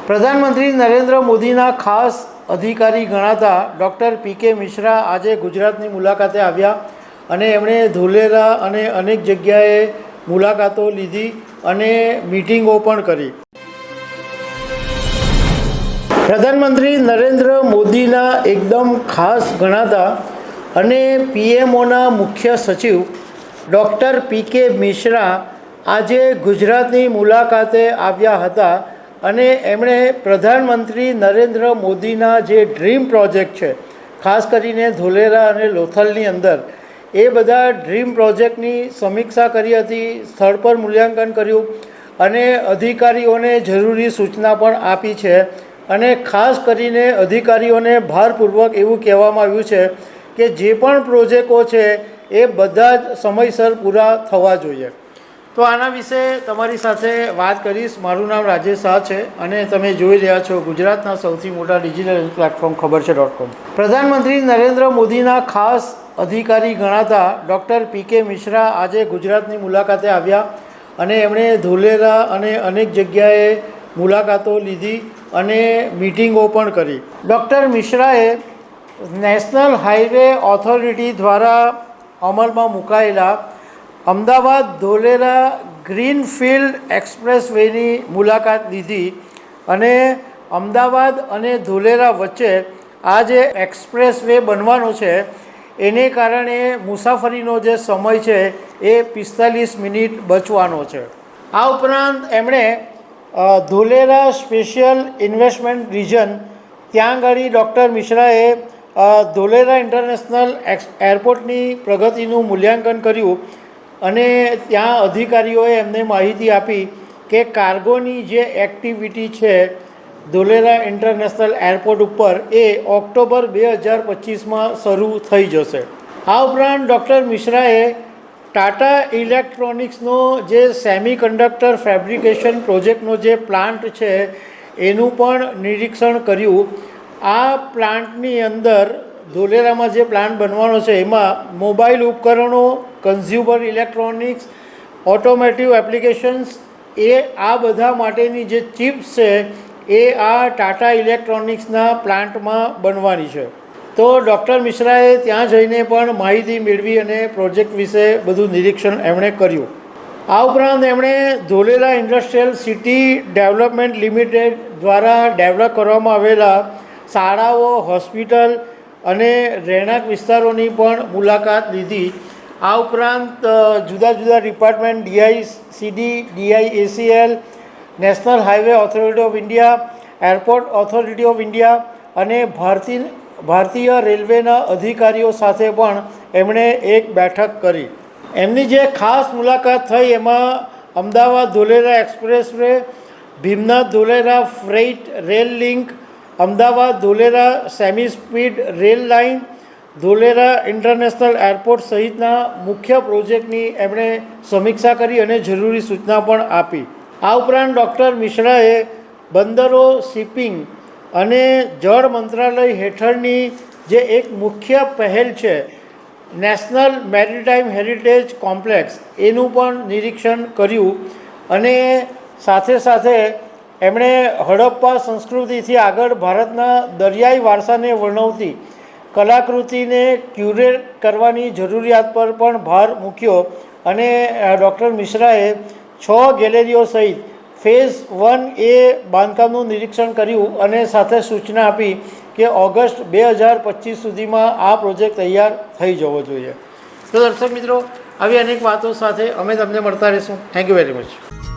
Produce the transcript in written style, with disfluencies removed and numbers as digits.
પ્રધાનમંત્રી નરેન્દ્ર મોદીના ખાસ અધિકારી ગણાતા ડૉક્ટર પી.કે. મિશ્રા આજે ગુજરાતની મુલાકાતે આવ્યા અને એમણે ધોલેરા અને અનેક જગ્યાએ મુલાકાતો લીધી અને મિટિંગો પણ કરી. પ્રધાનમંત્રી નરેન્દ્ર મોદીના એકદમ ખાસ ગણાતા અને પીએમઓના મુખ્ય સચિવ ડૉક્ટર પી.કે. મિશ્રા આજે ગુજરાતની મુલાકાતે આવ્યા હતા અને એમણે પ્રધાનમંત્રી નરેન્દ્ર મોદીના જે ડ્રીમ પ્રોજેક્ટ છે, ખાસ કરીને ધોલેરા અને લોથલની અંદર, એ બધા ડ્રીમ પ્રોજેક્ટની સમીક્ષા કરી હતી, સ્થળ પર મૂલ્યાંકન કર્યું અને અધિકારીઓને જરૂરી સૂચના પણ આપી છે. અને ખાસ કરીને અધિકારીઓને ભારપૂર્વક એવું કહેવામાં આવ્યું છે કે જે પણ પ્રોજેક્ટો છે એ બધા જ સમયસર પૂરા થવા જોઈએ. તો આના વિશે તમારી સાથે વાત કરીશ. મારું નામ રાજેશ શાહ છે અને તમે જોઈ રહ્યા છો ગુજરાતના સૌથી મોટા ડિજિટલ પ્લેટફોર્મ ખબર છે.com. પ્રધાનમંત્રી નરેન્દ્ર મોદીના ખાસ અધિકારી ગણાતા ડૉક્ટર પી.કે. મિશ્રા આજે ગુજરાતની મુલાકાતે આવ્યા અને એમણે ધોલેરા અને અનેક જગ્યાએ મુલાકાતો લીધી અને મિટિંગો પણ કરી. ડૉક્ટર મિશ્રાએ નેશનલ હાઈવે ઓથોરિટી દ્વારા અમલમાં મુકાયેલા અમદાવાદ ધોલેરા ગ્રીનફિલ્ડ એક્સપ્રેસ વેની મુલાકાત લીધી અને અમદાવાદ અને ધોલેરા વચ્ચે આ જે એક્સપ્રેસ વે બનવાનો છે એને કારણે મુસાફરીનો જે સમય છે એ 45 મિનિટ બચવાનો છે. આ ઉપરાંત એમણે ધોલેરા સ્પેશિયલ ઇન્વેસ્ટમેન્ટ રિજન ત્યાં આગળ ડૉક્ટર મિશ્રાએ ધોલેરા ઇન્ટરનેશનલ એરપોર્ટની પ્રગતિનું મૂલ્યાંકન કર્યું અને ત્યાં અધિકારીઓએ એમને માહિતી આપી કે કાર્ગોની જે એક્ટિવિટી છે ધોલેરા ઇન્ટરનેશનલ એરપોર્ટ ઉપર એ ઓક્ટોબર 2025માં શરૂ થઈ જશે. આ ઉપરાંત ડૉક્ટર મિશ્રાએ ટાટા ઇલેક્ટ્રોનિક્સનો જે સેમી કન્ડક્ટર ફેબ્રિકેશન પ્રોજેક્ટનો જે પ્લાન્ટ છે એનું પણ નિરીક્ષણ કર્યું. આ પ્લાન્ટની અંદર ધોલેરામાં જે પ્લાન્ટ બનવાનો છે એમાં મોબાઈલ ઉપકરણો, કન્ઝ્યુમર ઇલેક્ટ્રોનિક્સ, ઓટોમેટિવ એપ્લિકેશન્સ, એ આ બધા માટેની જે ચિપ્સ છે એ આ ટાટા ઇલેક્ટ્રોનિક્સના પ્લાન્ટમાં બનવાની છે. તો ડૉક્ટર મિશ્રાએ ત્યાં જઈને પણ માહિતી મેળવી અને પ્રોજેક્ટ વિશે બધું નિરીક્ષણ એમણે કર્યું. આ ઉપરાંત એમણે Dholera industrial city development limited દ્વારા ડેવલપ કરવામાં આવેલા શાળાઓ, હોસ્પિટલ અને રહેણાંક વિસ્તારોની પણ મુલાકાત લીધી. આ ઉપરાંત જુદા જુદા department DICD, DIACL, national highway authority of India, airport authority of India અને ભારતીય રેલવેના અધિકારીઓ સાથે પણ એમણે એક બેઠક કરી. એમની જે ખાસ મુલાકાત થઈ એમાં Ahmedabad Dholera expressway, Bhimnath Dholera freight rail link, Ahmedabad Dholera semi speed rail line, Dholera international airport સહિતના મુખ્ય પ્રોજેક્ટની એમણે સમીક્ષા કરી અને જરૂરી સૂચના પણ આપી. આ ઉપરાંત ડૉક્ટર મિશ્રાએ બંદરો, શિપિંગ અને જળ મંત્રાલય હેઠળની જે એક મુખ્ય પહેલ છે નેશનલ મેરીટાઈમ હેરિટેજ કોમ્પ્લેક્સ, એનું પણ નિરીક્ષણ કર્યું અને સાથે સાથે એમણે હડપ્પા સંસ્કૃતિથી આગળ ભારતના દરિયાઈ વારસાને વર્ણવતી કલાકૃતિને ક્યુરેટ કરવાની જરૂરિયાત પર પણ ભાર મૂક્યો અને ડૉક્ટર મિશ્રાએ 6 ગેલેરીઓ સહિત ફેઝ 1A બાંધકામનું નિરીક્ષણ કર્યું અને સાથે સૂચના આપી કે ઓગસ્ટ 2025 સુધીમાં આ પ્રોજેક્ટ તૈયાર થઈ જવો જોઈએ. તો દર્શક મિત્રો, આવી અનેક વાતો સાથે અમે તમને મળતા રહીશું. Thank you very much.